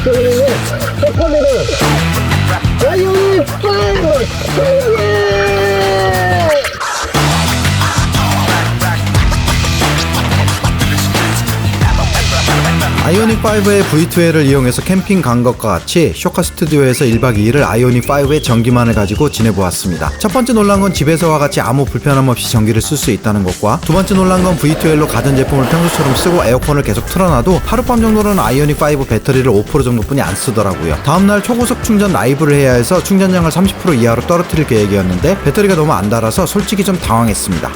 아이오닉 5 아이오닉5의 V2L을 이용해서 캠핑 간 것과 같이 쇼카 스튜디오에서 1박 2일을 아이오닉5의 전기만을 가지고 지내보았습니다. 첫 번째 놀란 건 집에서와 같이 아무 불편함 없이 전기를 쓸 수 있다는 것과, 두 번째 놀란 건 V2L로 가전제품을 평소처럼 쓰고 에어컨을 계속 틀어놔도 하룻밤 정도는 아이오닉5 배터리를 5% 정도뿐이 안 쓰더라고요. 다음날 초고속 충전 라이브를 해야 해서 충전량을 30% 이하로 떨어뜨릴 계획이었는데 배터리가 너무 안 닳아서 솔직히 좀 당황했습니다.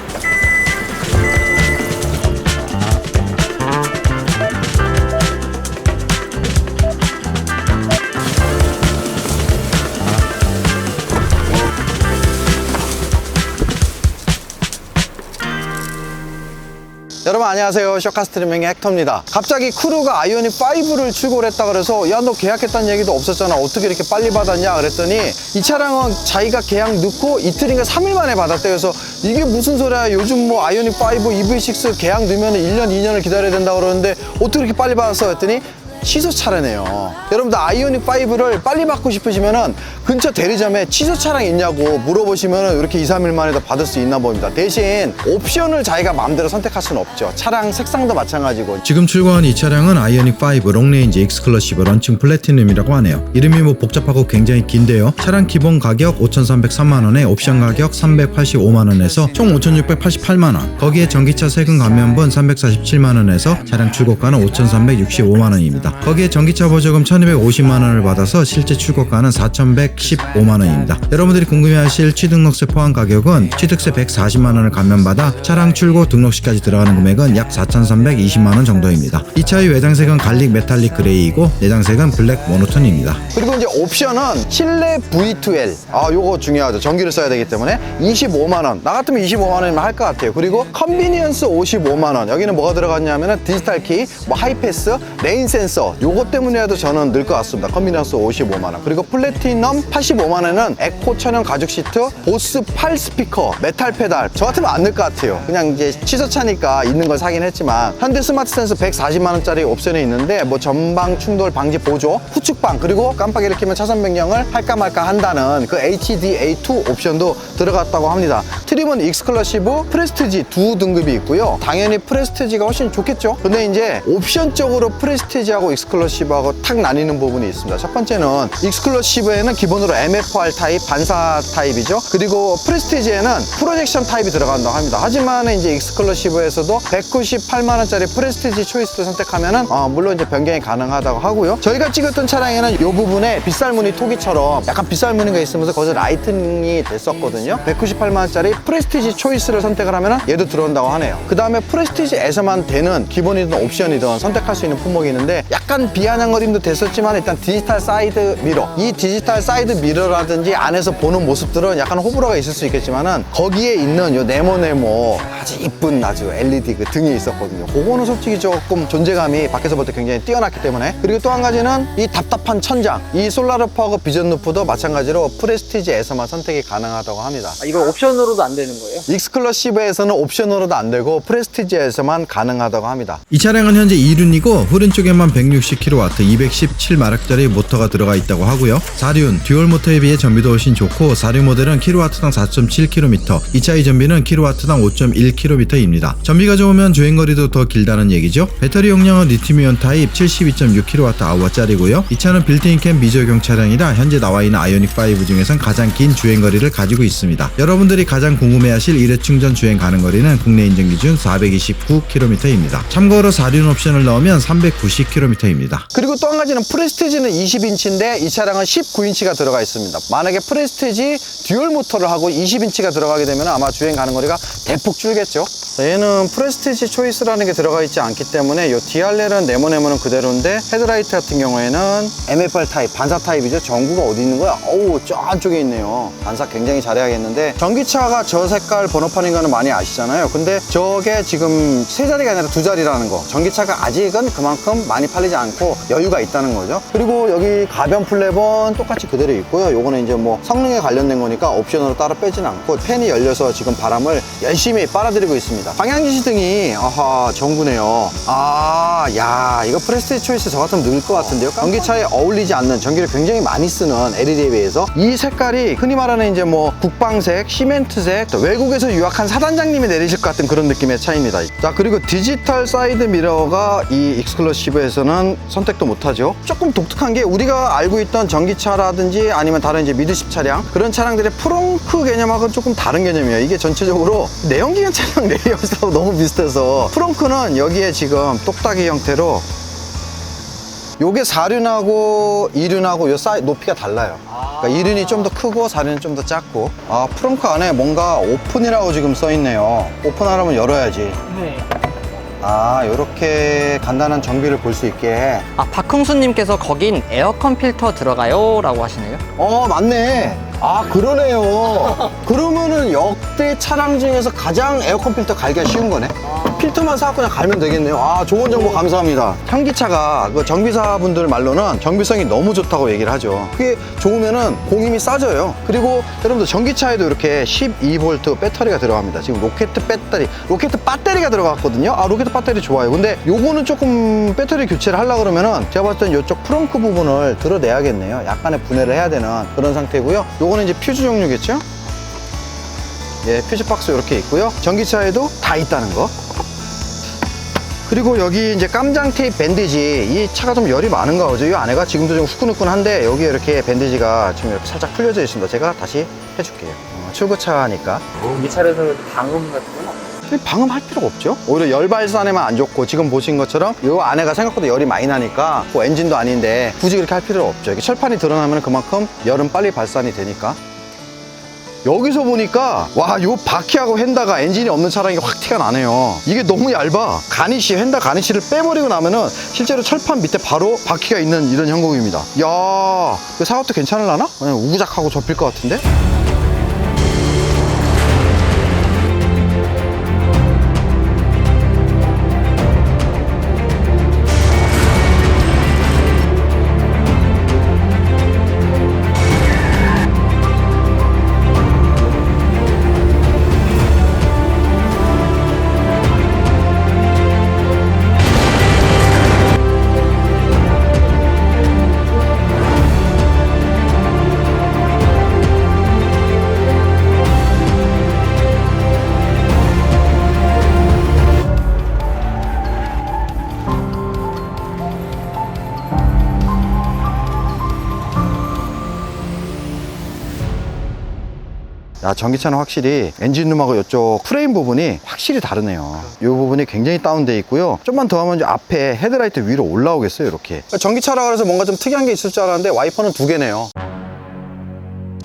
여러분 안녕하세요. 쇼카 스트리밍의 헥터입니다. 갑자기 크루가 아이오닉5를 출고를 했다 그래서 야 너 계약했다는 얘기도 없었잖아, 어떻게 이렇게 빨리 받았냐 그랬더니 이 차량은 자기가 계약 넣고 이틀인가 3일 만에 받았대요. 그래서 이게 무슨 소리야, 요즘 뭐 아이오닉5 EV6 계약 넣으면 1년 2년을 기다려야 된다 그러는데 어떻게 이렇게 빨리 받았어 했더니 취소 차량이에요. 여러분들 아이오닉5를 빨리 받고 싶으시면은 근처 대리점에 취소 차량 있냐고 물어보시면은 이렇게 2-3일 만에 다 받을 수 있나 봅니다. 대신 옵션을 자기가 마음대로 선택할 수는 없죠. 차량 색상도 마찬가지고. 지금 출고한 이 차량은 아이오닉5 롱레인지 익스클러시브 런칭 플래티넘이라고 하네요. 이름이 뭐 복잡하고 굉장히 긴데요. 차량 기본 가격 5,303만원에 옵션 가격 385만원에서 총 5,688만원, 거기에 전기차 세금 감면분 347만원에서 차량 출고가는 5,365만원입니다. 거기에 전기차 보조금 1,250만원을 받아서 실제 출고가는 4,115만원입니다. 여러분들이 궁금해하실 취등록세 포함 가격은 취득세 140만원을 감면받아 차량 출고 등록시까지 들어가는 금액은 약 4,320만원 정도입니다. 이 차의 외장색은 갈릭 메탈릭 그레이이고 내장색은 블랙 모노톤입니다. 그리고 이제 옵션은 실내 V2L, 요거 중요하죠. 전기를 써야 되기 때문에 25만원, 나 같으면 25만원이면 할 것 같아요. 그리고 컨비니언스 55만원, 여기는 뭐가 들어갔냐면은 디지털 키, 뭐 하이패스, 레인 센서, 요거 때문에라도 저는 늘 것 같습니다. 컨비니언스 55만원. 그리고 플래티넘 85만원은 에코 천연 가죽 시트, 보스 8 스피커, 메탈 페달. 저 같으면 안 넣을 것 같아요. 그냥 이제 취소차니까 있는 걸 사긴 했지만, 현대 스마트 센서 140만원짜리 옵션이 있는데 뭐 전방 충돌 방지 보조, 후측방, 그리고 깜빡이를 켜면 차선 변경을 할까 말까 한다는 그 HDA2 옵션도 들어갔다고 합니다. 트림은 익스클러시브, 프레스티지 두 등급이 있고요. 당연히 프레스티지가 훨씬 좋겠죠. 근데 이제 옵션적으로 프레스티지하고 익스클러시브하고 탁 나뉘는 부분이 있습니다. 첫 번째는 익스클러시브에는 기본으로 MFR 타입, 반사 타입이죠. 그리고 프레스티지에는 프로젝션 타입이 들어간다고 합니다. 하지만 이제 익스클러시브에서도 198만원짜리 프레스티지 초이스를 선택하면은 물론 이제 변경이 가능하다고 하고요. 저희가 찍었던 차량에는 이 부분에 빗살무늬 토기처럼 약간 빗살무늬가 있으면서 거기서 라이팅이 됐었거든요. 198만원짜리 프레스티지 초이스를 선택을 하면은 얘도 들어온다고 하네요. 그 다음에 프레스티지에서만 되는 기본이든 옵션이든 선택할 수 있는 품목이 있는데 약간 비아냥거림도 됐었지만 일단 디지털 사이드 미러, 이 디지털 사이드 미러라든지 안에서 보는 모습들은 약간 호불호가 있을 수 있겠지만은 거기에 있는 요 네모네모 아주 이쁜 아주 LED 그 등이 있었거든요. 그거는 솔직히 조금 존재감이 밖에서 볼 때 굉장히 뛰어났기 때문에. 그리고 또 한 가지는 이 답답한 천장, 이 솔라루프하고 비전 루프도 마찬가지로 프레스티지에서만 선택이 가능하다고 합니다. 이거 옵션으로도 안 되는 거예요? 익스클러시브에서는 옵션으로도 안 되고 프레스티지에서만 가능하다고 합니다. 이 차량은 현재 2륜이고 후륜 쪽에만 160kW, 217마력짜리 모터가 들어가 있다고 하고요. 4륜, 듀얼 모터에 비해 전비도 훨씬 좋고 4륜 모델은 kW당 4.7km, 이 차의 전비는 kW당 5.1km입니다. 전비가 좋으면 주행거리도 더 길다는 얘기죠. 배터리 용량은 리튬이온 타입 72.6kWh짜리고요. 이 차는 빌트인 캠 미적용 차량이라 현재 나와있는 아이오닉5 중에선 가장 긴 주행거리를 가지고 있습니다. 여러분들이 가장 궁금해하실 일회 충전 주행 가능거리는 국내 인증 기준 429km입니다. 참고로 4륜 옵션을 넣으면 390km입니다. 그리고 또 한 가지는 프레스티지는 20인치인데 이 차량은 19인치가 들어가 있습니다. 만약에 프레스티지 듀얼 모터를 하고 20인치가 들어가게 되면 아마 주행 가능거리가 대폭 줄겠죠. 얘는 프레스티지 초이스라는 게 들어가 있지 않기 때문에 이 디알렐은 네모네모는 그대로인데 헤드라이트 같은 경우에는 MFR 타입, 반사 타입이죠. 전구가 어디 있는 거야? 어우, 저 안쪽에 있네요. 반사 굉장히 잘해야겠는데, 전기차가 저 색깔 번호판인 거는 많이 아시잖아요. 근데 저게 지금 세 자리가 아니라 두 자리라는 거, 전기차가 아직은 그만큼 많이 팔리지 않고 여유가 있다는 거죠. 그리고 여기 가변 플랩은 똑같이 그대로 있고요. 요거는 이제 뭐 성능에 관련된 거니까 옵션으로 따로 빼진 않고 팬이 열려서 지금 바람을 열심히 빨아들이고 있습니다. 좋습니다. 방향 지시등이 아하 정부네요. 야 이거 프레스티지 초이스 저 같으면 넣을 것 같은데요. 전기차에 어울리지 않는, 전기를 굉장히 많이 쓰는 LED에 비해서 이 색깔이 흔히 말하는 이제 뭐 국방색, 시멘트색, 또 외국에서 유학한 사단장님이 내리실 것 같은 그런 느낌의 차입니다. 자, 그리고 디지털 사이드 미러가 이 익스클루시브에서는 선택도 못하죠. 조금 독특한 게 우리가 알고 있던 전기차라든지 아니면 다른 이제 미드십 차량, 그런 차량들의 프렁크 개념하고는 조금 다른 개념이에요. 이게 전체적으로 내연기관 차량 레이아웃하고 너무 비슷해서 프렁크는 여기에 지금 똑딱이 형태로, 요게 4륜하고 2륜하고 요 사이 높이가 달라요. 그러니까 2륜이 좀 더 크고 4륜이 좀 더 작고. 프렁크 안에 뭔가 오픈이라고 지금 써 있네요. 오픈하려면 열어야지. 네. 요렇게 간단한 정비를 볼 수 있게. 박흥수님께서 거긴 에어컨 필터 들어가요? 라고 하시네요. 맞네. 그러네요. 그러면은 역대 차량 중에서 가장 에어컨 필터 갈기가 쉬운 거네. 필터만 사갖고 그냥 갈면 되겠네요. 좋은 정보 감사합니다. 현기차가 그 정비사분들 말로는 정비성이 너무 좋다고 얘기를 하죠. 그게 좋으면은 공임이 싸져요. 그리고 여러분들 전기차에도 이렇게 12V 배터리가 들어갑니다. 지금 로켓 배터리가 들어갔거든요. 로켓 배터리 좋아요. 근데 요거는 조금 배터리 교체를 하려고 그러면은 제가 봤을 땐 이쪽 프렁크 부분을 드러내야겠네요. 약간의 분해를 해야 되는 그런 상태고요. 요거는 이제 퓨즈 종류겠죠? 예, 퓨즈 박스 이렇게 있고요. 전기차에도 다 있다는 거. 그리고 여기 이제 깜장 테이프 밴디지, 이 차가 좀 열이 많은가 보죠. 이 안에가 지금도 좀 후끈후끈한데 여기에 이렇게 밴디지가 지금 이렇게 살짝 풀려져 있습니다. 제가 다시 해줄게요. 출고차니까. 이 차량에서는 방음 같은 건 없어요? 방음할 필요가 없죠. 오히려 열 발산에만 안 좋고, 지금 보신 것처럼 이 안에가 생각보다 열이 많이 나니까 뭐 엔진도 아닌데 굳이 그렇게 할 필요가 없죠. 이게 철판이 드러나면 그만큼 열은 빨리 발산이 되니까. 여기서 보니까 요 바퀴하고 휀다가 엔진이 없는 차량이 확 티가 나네요. 이게 너무 얇아. 휀다 가니쉬를 빼버리고 나면은 실제로 철판 밑에 바로 바퀴가 있는 이런 형국입니다. 이거 사업도 괜찮을라나? 그냥 우구작하고 접힐 것 같은데? 전기차는 확실히 엔진룸하고 이쪽 프레임 부분이 확실히 다르네요. 이 부분이 굉장히 다운돼 있고요. 좀만 더 하면 이제 앞에 헤드라이트 위로 올라오겠어요, 이렇게. 전기차라 그래서 뭔가 좀 특이한 게 있을 줄 알았는데 와이퍼는 2개네요.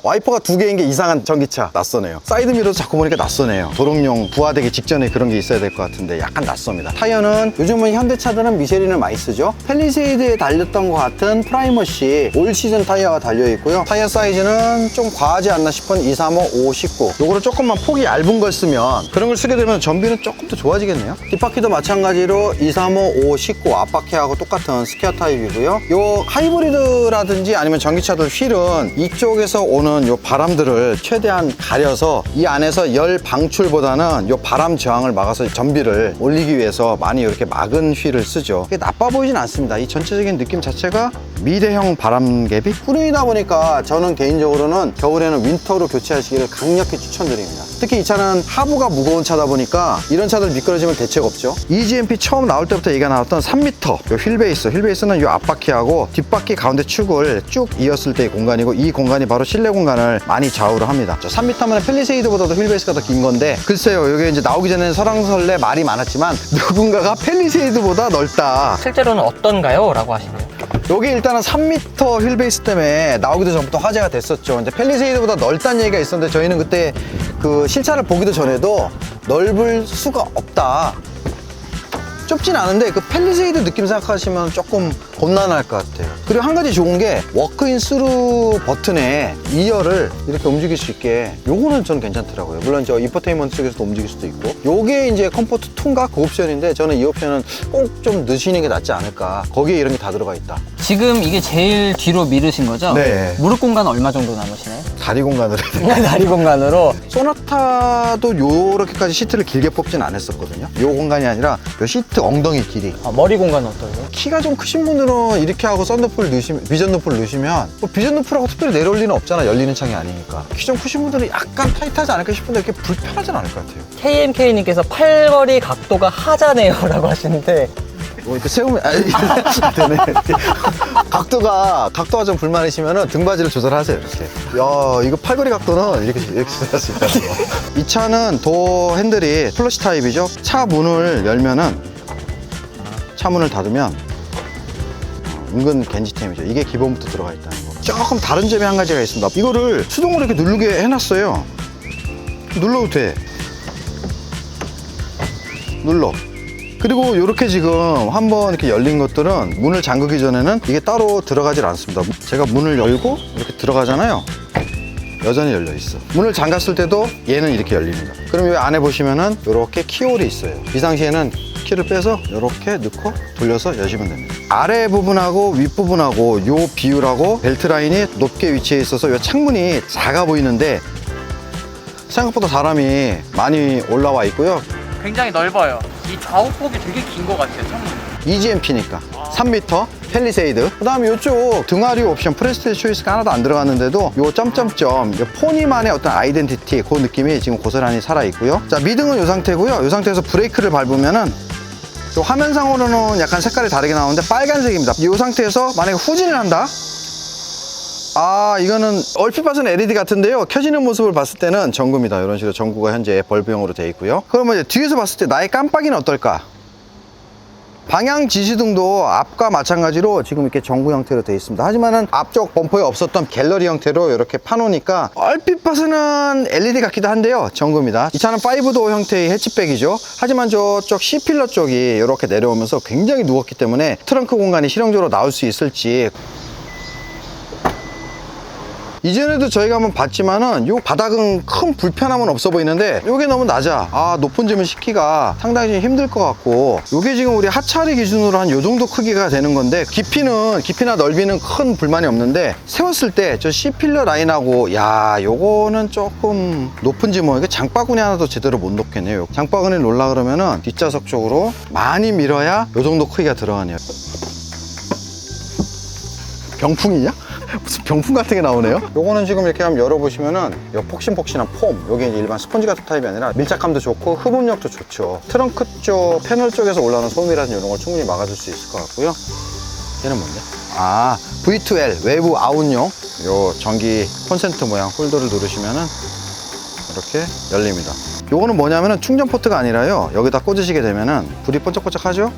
와이퍼가 2개인 게 이상한 전기차. 낯서네요. 사이드미러도 자꾸 보니까 낯서네요. 도롱뇽 부하되기 직전에 그런 게 있어야 될 것 같은데 약간 낯섭니다. 타이어는 요즘은 현대차들은 미쉐린을 많이 쓰죠. 팰리세이드에 달렸던 것 같은 프라이머시 올 시즌 타이어가 달려있고요. 타이어 사이즈는 좀 과하지 않나 싶은 235, 5, 19. 요거를 조금만 폭이 얇은 걸 쓰면, 그런 걸 쓰게 되면 전비는 조금 더 좋아지겠네요. 뒷바퀴도 마찬가지로 235, 5, 19 앞바퀴하고 똑같은 스퀘어 타입이고요. 요 하이브리드라든지 아니면 전기차들 휠은 이쪽에서 오는 요 바람들을 최대한 가려서 이 안에서 열 방출보다는 요 바람 저항을 막아서 전비를 올리기 위해서 많이 이렇게 막은 휠을 쓰죠. 이게 나빠 보이진 않습니다. 이 전체적인 느낌 자체가 미대형 바람개비 꾸림이다 보니까 저는 개인적으로는 겨울에는 윈터로 교체하시기를 강력히 추천드립니다. 특히 이 차는 하부가 무거운 차다 보니까 이런 차들 미끄러지면 대책 없죠. EGMP 처음 나올 때부터 얘기가 나왔던 3m 요 휠베이스는 요 앞바퀴하고 뒷바퀴 가운데 축을 쭉 이었을 때의 공간이고, 이 공간이 바로 실내 공간을 많이 좌우를 합니다. 3m면 팰리세이드보다도 휠베이스가 더 긴 건데, 글쎄요, 이게 이제 나오기 전에는 설왕설래 말이 많았지만 누군가가 팰리세이드보다 넓다. 실제로는 어떤가요? 라고 하시네요. 여기 일단은 3m 휠베이스 때문에 나오기도 전부터 화제가 됐었죠. 이제 팰리세이드보다 넓다는 얘기가 있었는데 저희는 그때 그 실차를 보기도 전에도 넓을 수가 없다. 좁진 않은데 그 팰리세이드 느낌 생각하시면 조금 곤란할 것 같아요. 그리고 한 가지 좋은 게 워크인 스루 버튼에 2열을 이렇게 움직일 수 있게, 요거는 저는 괜찮더라고요. 물론 저 인포테인먼트 쪽에서도 움직일 수도 있고, 요게 이제 컴포트 2인가 그 옵션인데 저는 이 옵션은 꼭 좀 넣으시는 게 낫지 않을까. 거기에 이런 게 다 들어가 있다. 지금 이게 제일 뒤로 미르신 거죠? 네. 무릎 공간 얼마 정도 남으시나요? 다리 공간으로 다리 공간으로. 소나타도 요렇게까지 시트를 길게 뽑진 않았었거든요. 요 공간이 아니라 요 시트 엉덩이 길이. 머리 공간은 어떠세요? 키가 좀 크신 분들은 이렇게 하고 썬루프를 넣으시면, 비전 루프를 넣으시면 뭐 비전 루프라고 특별히 내려올 리는 없잖아. 열리는 창이 아니니까. 키 좀 크신 분들은 약간 타이트하지 않을까 싶은데 이렇게 불편하진 않을 것 같아요. KMK님께서 팔걸이 각도가 하자네요 라고 하시는데 뭐 이렇게 세우면 되네. 각도가 좀 불만이시면은 등받이를 조절하세요. 이렇게. 야, 이거 팔걸이 각도는 이렇게 조절할 수 있다는 거. 이 차는 도어 핸들이 플러시 타입이죠. 차 문을 열면은, 차 문을 닫으면 은근 겐지템이죠. 이게 기본부터 들어가 있다는 거. 조금 다른 점이 한 가지가 있습니다. 이거를 수동으로 이렇게 누르게 해놨어요. 눌러도 돼. 눌러. 그리고 이렇게 지금 한번 이렇게 열린 것들은 문을 잠그기 전에는 이게 따로 들어가질 않습니다. 제가 문을 열고 이렇게 들어가잖아요. 여전히 열려 있어. 문을 잠갔을 때도 얘는 이렇게 열립니다. 그럼 여기 안에 보시면은 이렇게 키홀이 있어요. 비상시에는 키를 빼서 이렇게 넣고 돌려서 여시면 됩니다. 아래 부분하고 윗 부분하고 요 비율하고 벨트 라인이 높게 위치해 있어서 요 창문이 작아 보이는데 생각보다 사람이 많이 올라와 있고요. 굉장히 넓어요. 이 좌우폭이 되게 긴 것 같아요, 창문. EGMP니까 3m 펠리세이드. 그 다음에 이쪽 등화류 옵션 프레스티지 초이스가 하나도 안 들어갔는데도 요 점점점 요 포니만의 어떤 아이덴티티 그 느낌이 지금 고스란히 살아있고요. 자, 미등은 이 상태고요. 이 상태에서 브레이크를 밟으면은 요 화면상으로는 약간 색깔이 다르게 나오는데 빨간색입니다. 이 상태에서 만약에 후진을 한다. 아, 이거는 얼핏 봐서는 LED 같은데요. 켜지는 모습을 봤을 때는 전구입니다. 이런 식으로 전구가 현재 벌브형으로 되어 있고요. 그러면 이제 뒤에서 봤을 때 나의 깜빡이는 어떨까? 방향 지시등도 앞과 마찬가지로 지금 이렇게 전구 형태로 되어 있습니다. 하지만은 앞쪽 범퍼에 없었던 갤러리 형태로 이렇게 파놓으니까 얼핏 봐서는 LED 같기도 한데요. 전구입니다. 이 차는 5도어 형태의 해치백이죠. 하지만 저쪽 C필러 쪽이 이렇게 내려오면서 굉장히 누웠기 때문에 트렁크 공간이 실용적으로 나올 수 있을지. 이전에도 저희가 한번 봤지만은 요 바닥은 큰 불편함은 없어 보이는데 요게 너무 낮아. 아, 높은 점을 싣기가 상당히 좀 힘들 것 같고, 요게 지금 우리 하차리 기준으로 한 요 정도 크기가 되는 건데 깊이나 넓이는 큰 불만이 없는데 세웠을 때 저 C필러 라인하고 야, 요거는 조금 높은지 뭐 이게 장바구니 하나도 제대로 못 놓겠네요. 장바구니를 놓으려 그러면은 뒷좌석 쪽으로 많이 밀어야 요 정도 크기가 들어가네요. 병풍이냐? 무슨 병풍 같은 게 나오네요. 요거는 지금 이렇게 한번 열어보시면은 요 폭신폭신한 폼, 요게 이제 일반 스펀지 같은 타입이 아니라 밀착감도 좋고 흡음력도 좋죠. 트렁크 쪽 패널 쪽에서 올라오는 소음이라든지 이런 걸 충분히 막아줄 수 있을 것 같고요. 얘는 뭔데? 아, V2L 외부 아웃용 요 전기 콘센트 모양 홀더를 누르시면은 이렇게 열립니다. 요거는 뭐냐면은 충전 포트가 아니라요, 여기다 꽂으시게 되면은 불이 번쩍번쩍 하죠.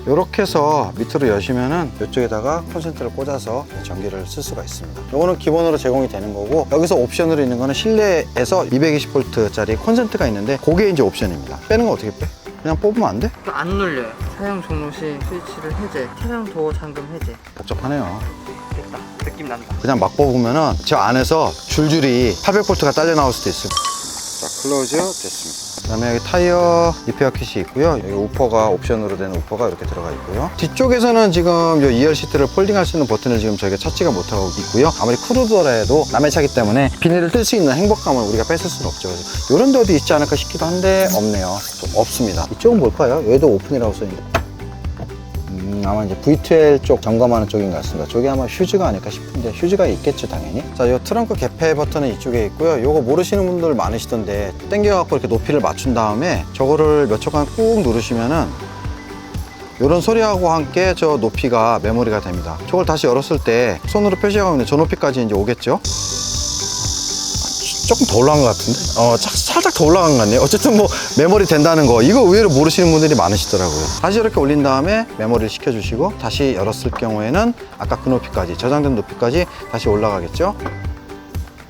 이렇게 해서 밑으로 여시면은 이쪽에다가 콘센트를 꽂아서 전기를 쓸 수가 있습니다. 이거는 기본으로 제공이 되는 거고, 여기서 옵션으로 있는 거는 실내에서 220V짜리 콘센트가 있는데 그게 이제 옵션입니다. 빼는 거 어떻게 빼? 그냥 뽑으면 안 돼? 안 눌려요. 사용 종료 시 스위치를 해제, 차량 도어 잠금 해제. 복잡하네요. 됐다. 느낌 난다. 그냥 막 뽑으면은 저 안에서 줄줄이 800V가 딸려 나올 수도 있습니다. 자, 클로즈 됐습니다. 그 다음에 여기 타이어 리페어 킷이 있고요. 여기 우퍼가 옵션으로 되는 우퍼가 이렇게 들어가 있고요. 뒤쪽에서는 지금 이 2열 시트를 폴딩할 수 있는 버튼을 지금 저희가 찾지가 못하고 있고요. 아무리 크루더라도 남의 차기 때문에 비닐을 뜰 수 있는 행복감을 우리가 뺏을 수는 없죠. 그래서 이런 데 어디 있지 않을까 싶기도 한데 없네요. 좀 없습니다. 이쪽은 뭘까요? 얘도 오픈이라고 써있는데 아마 이제 V2L 쪽 점검하는 쪽인 것 같습니다. 저게 아마 휴즈가 아닐까 싶은데 휴즈가 있겠죠, 당연히. 자, 이 트렁크 개폐 버튼은 이쪽에 있고요. 요거 모르시는 분들 많으시던데 당겨갖고 이렇게 높이를 맞춘 다음에 저거를 몇 초간 꾹 누르시면은 이런 소리하고 함께 저 높이가 메모리가 됩니다. 저걸 다시 열었을 때 손으로 표시하고 저 높이까지 이제 오겠죠. 조금 더 올라간 것 같은데? 살짝 더 올라간 것 같네요. 어쨌든 뭐 메모리 된다는 거, 이거 의외로 모르시는 분들이 많으시더라고요. 다시 이렇게 올린 다음에 메모리를 시켜주시고 다시 열었을 경우에는 아까 그 높이까지, 저장된 높이까지 다시 올라가겠죠.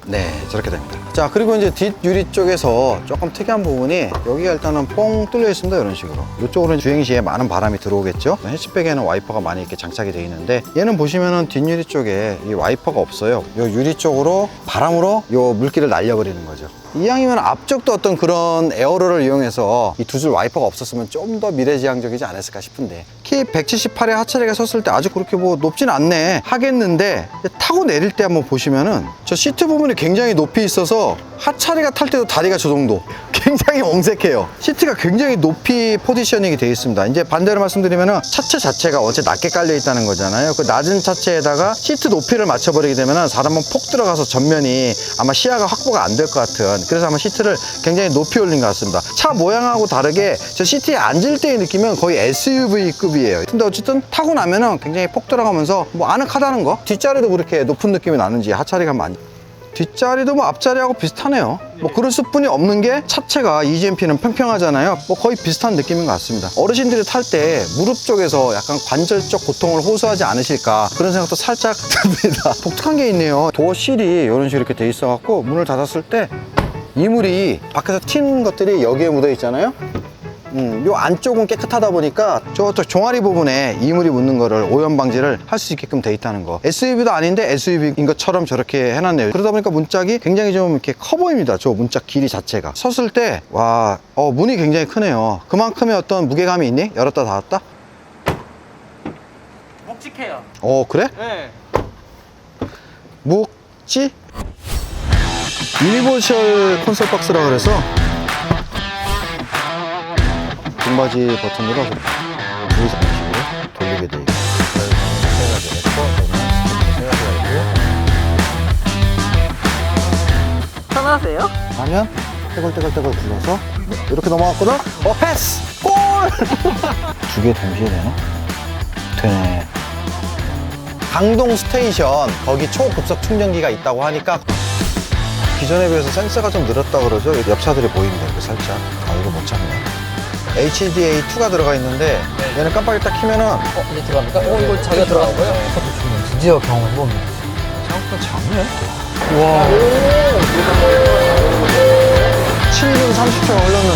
네, 저렇게 됩니다. 자, 그리고 이제 뒷 유리 쪽에서 조금 특이한 부분이 여기가 일단은 뻥 뚫려 있습니다. 이런 식으로. 이쪽으로는 주행 시에 많은 바람이 들어오겠죠. 해치백에는 와이퍼가 많이 이렇게 장착이 되어 있는데 얘는 보시면은 뒷유리 쪽에 이 와이퍼가 없어요. 이 유리 쪽으로 바람으로 이 물기를 날려버리는 거죠. 이왕이면 앞쪽도 어떤 그런 에어로를 이용해서 이 두 줄 와이퍼가 없었으면 좀 더 미래지향적이지 않았을까 싶은데, 키 178에 하차리가 섰을 때 아주 그렇게 뭐 높진 않네 하겠는데, 타고 내릴 때 한번 보시면은 저 시트 부분이 굉장히 높이 있어서 하차리가 탈 때도 다리가 저 정도 굉장히 엉색해요. 시트가 굉장히 높이 포지셔닝이 되어 있습니다. 이제 반대로 말씀드리면은 차체 자체가 원체 낮게 깔려 있다는 거잖아요. 그 낮은 차체에다가 시트 높이를 맞춰버리게 되면은 사람은 폭 들어가서 전면이 아마 시야가 확보가 안 될 것 같은, 그래서 아마 시트를 굉장히 높이 올린 것 같습니다. 차 모양하고 다르게 저 시트에 앉을 때의 느낌은 거의 SUV급이에요. 근데 어쨌든 타고 나면은 굉장히 폭 들어가면서 뭐 아늑하다는 거, 뒷자리도 그렇게 높은 느낌이 나는지 하차리가 많이, 뒷자리도 뭐 앞자리하고 비슷하네요. 뭐 그럴 수뿐이 없는 게 차체가 EGMP는 평평하잖아요. 뭐 거의 비슷한 느낌인 것 같습니다. 어르신들이 탈 때 무릎 쪽에서 약간 관절적 고통을 호소하지 않으실까 그런 생각도 살짝 듭니다. 독특한 게 있네요. 도어 실이 이런 식으로 이렇게 돼 있어 갖고 문을 닫았을 때 이물이 밖에서 튄 것들이 여기에 묻어 있잖아요. 요 안쪽은 깨끗하다 보니까 저쪽 종아리 부분에 이물이 묻는 거를 오염 방지를 할 수 있게끔 돼 있다는 거. SUV도 아닌데 SUV인 것처럼 저렇게 해놨네요. 그러다 보니까 문짝이 굉장히 좀 이렇게 커 보입니다. 저 문짝 길이 자체가. 섰을 때, 와, 문이 굉장히 크네요. 그만큼의 어떤 무게감이 있니? 열었다 닫았다? 묵직해요. 그래? 네. 묵지? 유니버셜 콘솔 박스라 그래서 등받이 버튼으로 여기서 방식으로 돌리게 돼 있고, 편하세요? 하면 떼걸떼걸떼걸 굴러서 이렇게 넘어갔거든? 패스! 골! 두 개 동시에 되나? 되네. 강동 스테이션, 거기 초급속 충전기가 있다고 하니까 기존에 비해서 센서가 좀 늘었다 그러죠? 옆차들이 보이는데 이렇게 살짝. 이거 못 참네. HDA2가 들어가 있는데 얘는 깜빡이 딱 키면은 이제 들어갑니까? 이거 자기가 들어가는 거예요? 드디어 경험해봅니다. 생각보다 작네. 와. 7분 30초가 흘렀는데